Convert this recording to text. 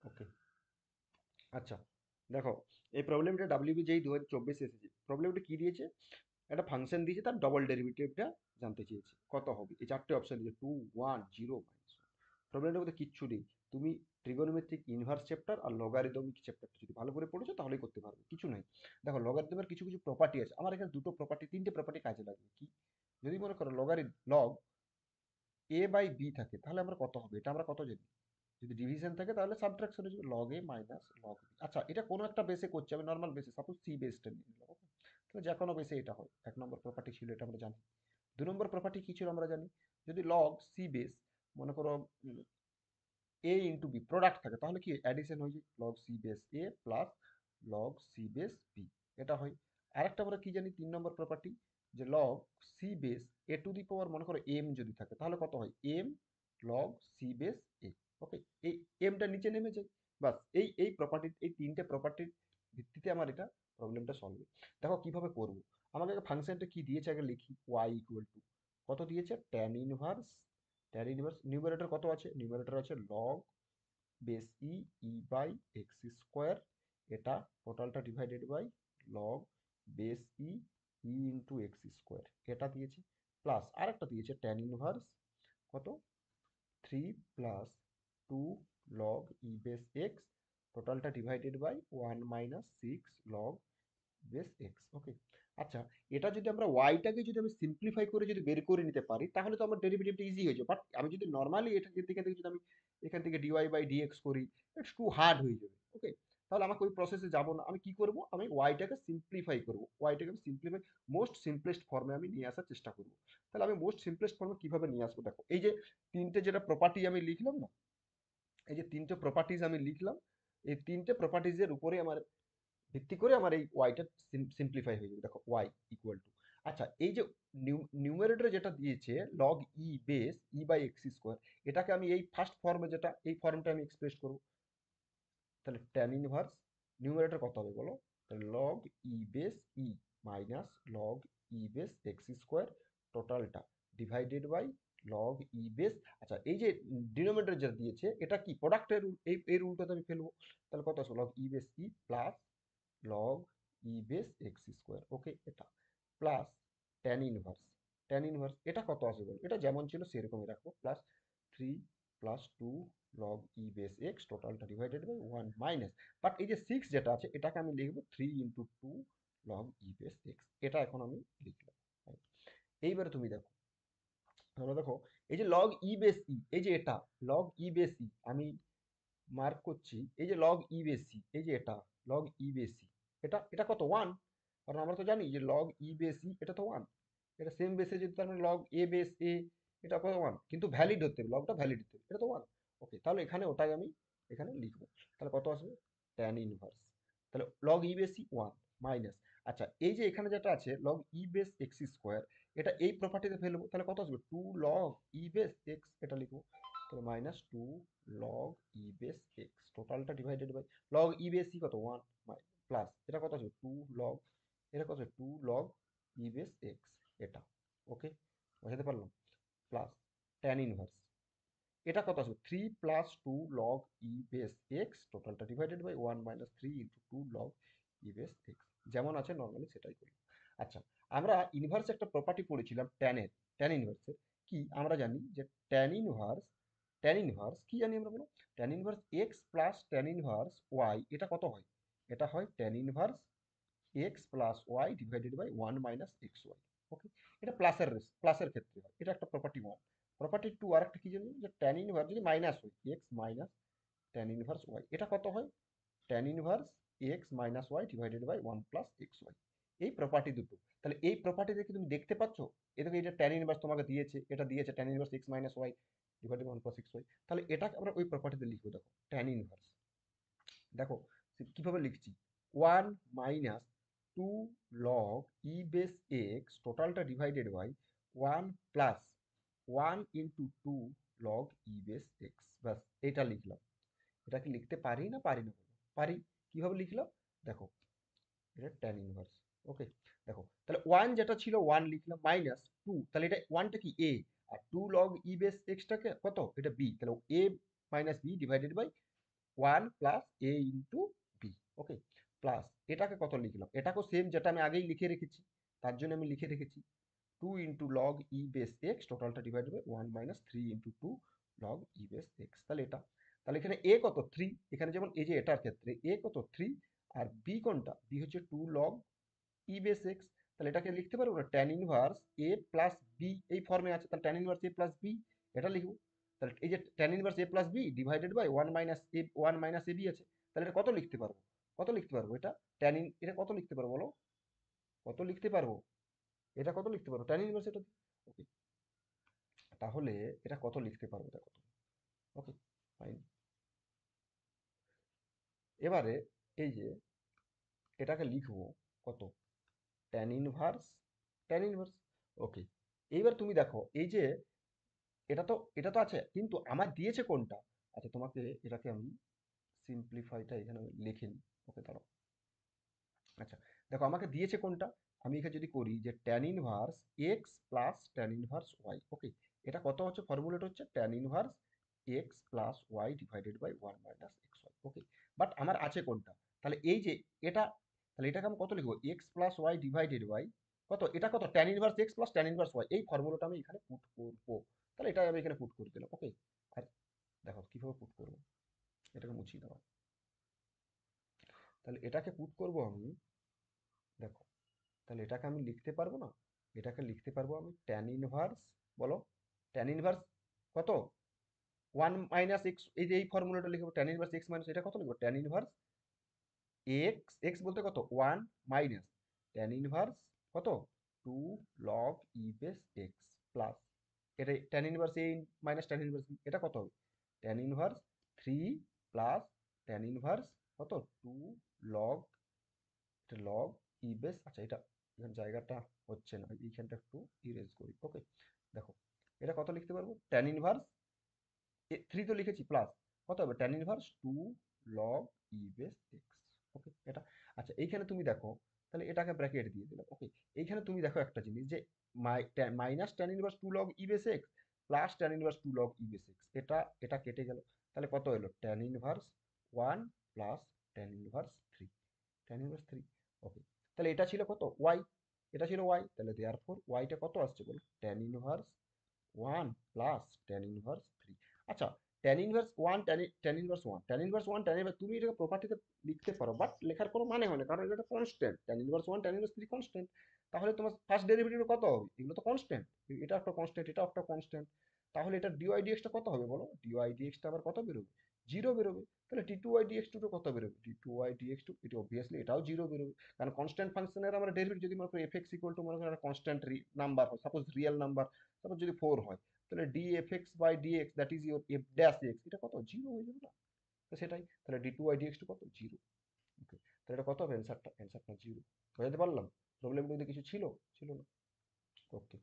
ওকে। আচ্ছা, দেখো এই প্রবলেমটা ডাব্লিউবি যেই 2024 এসেছে, প্রবলেমটা কি দিয়েছে? একটা ফাংশন দিয়েছে, তার ডবল ডেরিভেটিভটা জানতে চেয়েছে কত হবে। এই চারটে অপশন দিয়েছে, 2, 1, 0, -1। প্রবলেমটার মধ্যে কিচ্ছু নেই। তুমি ট্রিগোনোমেট্রিক ইনভার্স চ্যাপ্টার আর লগারিদমিক চ্যাপ্টারটা যদি ভালো করে পড়েছো তাহলেই করতে পারবে, কিছু নাই। দেখো লগারিদমের কিছু কিছু প্রপার্টি আছে, আমার এখানে দুটো প্রপার্টি, তিনটে প্রপার্টি কাজে লাগবে। কি? যদি মনে করো লগ এ বাই বি থাকে, তাহলে আমরা কত হবে, এটা আমরা কত জানি? যদি ডিভিশন থাকে তাহলে সাবট্রাকশন হয়ে যাবে, লগ এ মাইনাস লগ বি। আচ্ছা, এটা কোনো একটা বেসে করছে, আমি নর্মাল বেসে, সাপোজ সি বেসটা নিয়ে নিলাম, ওকে। তাহলে যে কোনো বেসে এটা হয়, এক নম্বর প্রপার্টি ছিল, এটা আমরা জানি। দু নম্বর প্রপার্টি কি ছিল আমরা জানি, যদি লগ সি বেস, মনে করো এ ইন্টু বি প্রোডাক্ট থাকে, তাহলে কি অ্যাডিশন হয়ে যায়, log c base a plus log c base b, এটা হয়। আরেকটা আমরা কি জানি, তিন নম্বর প্রপার্টি, যে log c base a to the power মনে করো এম যদি থাকে, তাহলে কত হয়, m log c base a. Okay, এই এমটা নিচে নেমে যায়। বাস, এই প্রপার্টি, এই তিনটে প্রপার্টির ভিত্তিতে আমার এটা প্রবলেমটা সলভ। দেখো কিভাবে করব। আমাকে ফাংশনটা কি দিয়েছে আগে লিখি, ওয়াই ইকুয়াল টু কত দিয়েছে, ট্যান ইনভার্স নিউমারেটর কত আছে, নিউমারেটর আছে log base e e by x square, এটা টোটালটা divided by log base e e into x square, এটা দিয়েছে। প্লাস আরেকটা দিয়েছে ট্যান ইনভার্স কত, 3 + 2 log e বেস এক্স, টোটালটা divided by 1 - 6 log base x. Okay. আচ্ছা, এটা যদি আমরা ওয়াইটাকে যদি আমি সিম্পলিফাই করে যদি বের করে নিতে পারি, তাহলে তো আমার ডেরিভেটিভটা ইজি হয়ে যাবে। বাট আমি যদি নর্মালি এটা থেকে যদি আমি এখান থেকে ডিওয়াই বাই ডিএক্স করি, ইটস টু হার্ড হয়ে যাবে। ওকে, তাহলে আমাকে ওই প্রসেসে যাব না। আমি কি করব, আমি ওয়াইটাকে সিম্পলিফাই করব, ওয়াইটাকে আমি সিম্পলিফাই, মোস্ট সিম্পলেস্ট ফর্মে আমি নিয়ে আসার চেষ্টা করব। তাহলে আমি মোস্ট সিম্পলেস্ট ফর্মে কিভাবে নিয়ে আসবো, দেখো এই যে তিনটে যেটা প্রপার্টি আমি লিখলাম না, এই যে তিনটে প্রপার্টিজ আমি লিখলাম, এই তিনটে প্রপার্টিজের উপরে আমার ভিত্তি করে আমার এই ওয়াইটা সিম্পলিফাই হয়ে যাবে। দেখো ওয়াই ইকুয়াল টু, আচ্ছা এই যে নিউমারেটরে যেটা দিয়েছে log e base e by x square, এটাকে আমি এই ফার্স্ট ফর্মে, যেটা এই ফর্মটা আমি এক্সপ্রেস করব, তাহলে ট্যান ইনভার্স নিউমারেটর কত হবে বলো, তাহলে log e base e minus log e base x square, টোটালটা divided by log e base. আচ্ছা, এই যে ডিনোমিনেটর যেটা দিয়েছে, এটা কি প্রোডাক্টের রুল, এই রুলটাতে আমি ফেলবো। তাহলে কত আসবে, লগ ই বেস ই plus log e base x square. ওকে, এটা প্লাস ট্যান ইনভার্স এটা কত আসবে বলো, এটা যেমন ছিল সেরকমই রাখবো, plus 3 + 2 log e base x, টোটালটা ডিভাইডেড বাই 1 - বাট এই যে 6 যেটা আছে, এটাকে আমি লিখবো 3 × 2 log e বেস এক্স, এটা এখন আমি লিখলাম। এইবারে তুমি দেখো, তাহলে দেখো এই যে লগ ই বেস ই, এই যে এটা লগ ই বেস ই, আমি মার্ক করছি, এই যে লগ ই বেসি, এই যে এটা লগ ই বেসি, এটা এটা কত, 1। কারণ আমরা তো জানি যে লগ ই বেসি এটা তো 1, এটা সেম বেসে যদি, তার মানে লগ এ বেস এ, এটা কত, 1, কিন্তু ভ্যালিড হতে হবে, লগটা ভ্যালিড হতে হবে, এটা তো 1। ওকে, তাহলে এখানে ওটাই আমি এখানে লিখবো। তাহলে কত আসবে, ট্যান ইনভার্স, তাহলে লগ ই বেসি 1 মাইনাস, আচ্ছা এই যে এখানে যেটা আছে log e base x square, এটা এই প্রপার্টিতে ফেলবো, তাহলে কত আসবে, 2 log e বেস এক্স, এটা লিখবো। তাহলে -2 log e বেস এক্স, টোটালটা divided by log e base e কত, 1, প্লাস এটা কত আসবে 2 log, এটা কত 2 log e বেস এক্স, এটা। ওকে, বোঝাতে পারলাম। প্লাস ট্যান ইনভার্স, এটা কত আসবে 3 + 2 log e বেস এক্স, টোটালটা divided by 1 - 3 × 2 log e base x, যেমন আছে নর্মালি সেটাই করি। আচ্ছা, আমরা ইনভার্স একটা প্রপার্টি পড়েছিলাম ট্যানের, ট্যান ইনভার্সের। কি আমরা জানি যে ট্যান ইনভার্স কি জানি আমরা বলো, tan inverse x plus tan inverse y, এটা কত হয়, এটা হয় tan inverse x plus y divided by 1 - xy। Okay, এটা প্লাসের ক্ষেত্রে হয়, এটা একটা প্রপার্টি 1। প্রপার্টি 2 আরেকটা কি জানি, যে ট্যান ইনভার্স যদি মাইনাস হয়, x minus tan inverse y, এটা কত হয়, tan inverse x minus y divided by 1 + xy। এই প্রপার্টি দুটো, তাহলে এই প্রপার্টি দেখে তুমি দেখতে পাচ্ছ, এটাকে এটা ট্যান ইনভার্স তোমাকে দিয়েছে, এটা দিয়েছে tan inverse x minus y divided 1 + xy, তাহলে এটাকে আমরা ওই প্রপার্টিতে লিখবো। দেখো ট্যান ইনভার্স, দেখো কিভাবে লিখছি, 1 - 2 log e বেস এক্স, টোটালটা divided by 1 + 1 × 2 log e base x, ব্যাস এটা লিখলাম। এটা কি লিখতে পারি না পারি না বলো? পারি। কিভাবে লিখলাম, দেখো এটা ট্যান ইনভার্স। ওকে, দেখো তাহলে 1 যেটা ছিল 1 লিখলাম, -2, তাহলে এটা 1টা কি এ, আর 2 log e বেস এক্সটাকে কত, এটা বি, তাহলে a minus b divided by one plus a into b. Okay, plus এটাকে কত লিখলাম, এটাকেও সেম যেটা আমি আগেই লিখে রেখেছি, তার জন্য আমি লিখে রেখেছি 2 into log e base x, টোটালটা divide by 1 minus 3 into 2 log e base x. তাহলে এটা, তাহলে এখানে এ কত 3, এখানে যেমন এই যে এটার ক্ষেত্রে এ কত 3, আর বি কোনটা, বি হচ্ছে 2 লগ ই বেস এক্স। তাহলে এটাকে লিখতে পারবো না, tan inverse a plus b এই ফর্মে আছে, তাহলে tan inverse a plus b এটা লিখবো। তাহলে এই যে tan inverse a plus b divided by 1 minus a b আছে, তাহলে এটা কত লিখতে পারবো, কত লিখতে পারবো এটা, ট্যান ইন, এটা কত লিখতে পারবো বলো, কত লিখতে পারবো, এটা কত লিখতে পারবো ট্যান ইনভার্স এটা। ওকে, তাহলে এটা কত লিখতে পারবো, এটা কত। ওকে, ফাইন। এবারে এই যে এটাকে লিখবো কত, ট্যান ইনভার্স, ট্যান ইনভার্স। ওকে, এইবার তুমি দেখো এই যে এটা তো আছে, কিন্তু আমার দিয়েছে কোনটা। আচ্ছা, তোমাকে এটাকে আমি সিম্পলিফাইটা এখানে আমি লিখে নিই। ওকে, দাঁড়াও। আচ্ছা, দেখো আমাকে দিয়েছে কোনটা, আমি এখানে যদি করি যে tan inverse x plus tan inverse y. Okay, এটা কত হচ্ছে, ফর্মুলাটা হচ্ছে tan inverse x plus y divided by 1 minus x y. Okay, but আমার আছে কোনটা, তাহলে এই যে এটা, তাহলে এটাকে আমি কত লিখবো, x plus y divided by কত, এটা কত tan inverse x plus tan inverse y, এই ফর্মুলাটা আমি এখানে পুট করবো। তাহলে এটা আমি এখানে পুট করে দিলাম। ওকে, আর দেখো কিভাবে পুট করবো, এটাকে মুছিয়ে দেওয়া, তাহলে এটাকে পুট করব আমি, দেখো, তাহলে এটাকে আমি লিখতে পারবো না, এটাকে লিখতে পারবো আমি ট্যান ইনভার্স, বলো, ট্যান ইনভার্স কত, 1 মাইনাস এক্স, এই যে এই ফর্মুলাটা লিখবো ট্যান ইনভার্স এক্স মাইনাস, এটা কত লিখবো, ট্যান ইনভার্স এক্স, এক্স বলতে কত 1 মাইনাস ট্যান ইনভার্স কত 2 log e base x plus, এটা tan inverse a minus tan inverse b, এটা কত হবে, tan inverse 3 plus tan inverse কত 2 লগ, এটা লগ ই বেস, আচ্ছা এটা এখানে জায়গাটা হচ্ছে না, এইখানটা একটু ইরেজ করি। ওকে, দেখো এটা কত লিখতে পারবো, ট্যান ইনভার্স 3 তো লিখেছি প্লাস কত হবে, tan inverse 2 log e base x. ওকে, এটা, আচ্ছা এইখানে তুমি দেখো, তাহলে এটাকে ব্র্যাকেট দিয়ে দিলাম। ওকে, এইখানে তুমি দেখো একটা জিনিস যে minus tan inverse 2 log e base x plus tan inverse 2 log e base x, এটা এটা কেটে গেল, তাহলে কত হলো, tan inverse 1 plus tan inverse 3, tan inverse 3। Okay, তাহলে এটা ছিল কত ওয়াই, এটা ছিল ওয়াই, তাহলে দেয়ারফর ওয়াইটা কত আসছে বলো, tan inverse 1 plus tan inverse 3। আচ্ছা, tan inverse 1, tan inverse 1, tan inverse 1, tan inverse, তুমি এটাকে প্রপার্টিতে লিখতে পারো, বাট লেখার কোনো মানে হয় না, কারণ এটা constant, tan inverse 1, tan inverse 3 constant. তাহলে তোমার ফার্স্ট ডেরিভেটিভ কত হবে, এগুলো তো কনস্ট্যান্ট, এটা একটা কনস্ট্যান্ট, এটা একটা কনস্ট্যান্ট, তাহলে এটা ডিওয়াই ডিএক্সটা কত হবে বলো, ডিওয়াই ডিএক্সটা আবার কত বেরোবে, জিরো বেরোবে। তাহলে টি টু ওয়াই ডিএক্স টু কত বেরোবে, টি টু ওয়াই ডিএক্স টু, এটা অবভিয়াসলি এটাও জিরো বেরোবে, কারণ কনস্ট্যান্ট ফাংশনের আমরা ডেরিভেটিভ যদি মনে করি এফ এক্স ইকুয়াল টু মনে করি একটা কনস্ট্যান্ট নাম্বার হয়, সাপোজ রিয়েল নাম্বার, সাপোজ যদি 4 হয়, তাহলে d f x by d x that is your f dash x, এটা কত জিরো হয়ে যাবে না, তো সেটাই, তাহলে d two y d x two কত জিরো। ওকে, তাহলে এটা কত হবে, অ্যান্সারটা জিরো। বোঝাতে পারলাম, প্রবলেমের মধ্যে কিছু ছিল, ছিল না। ওকে।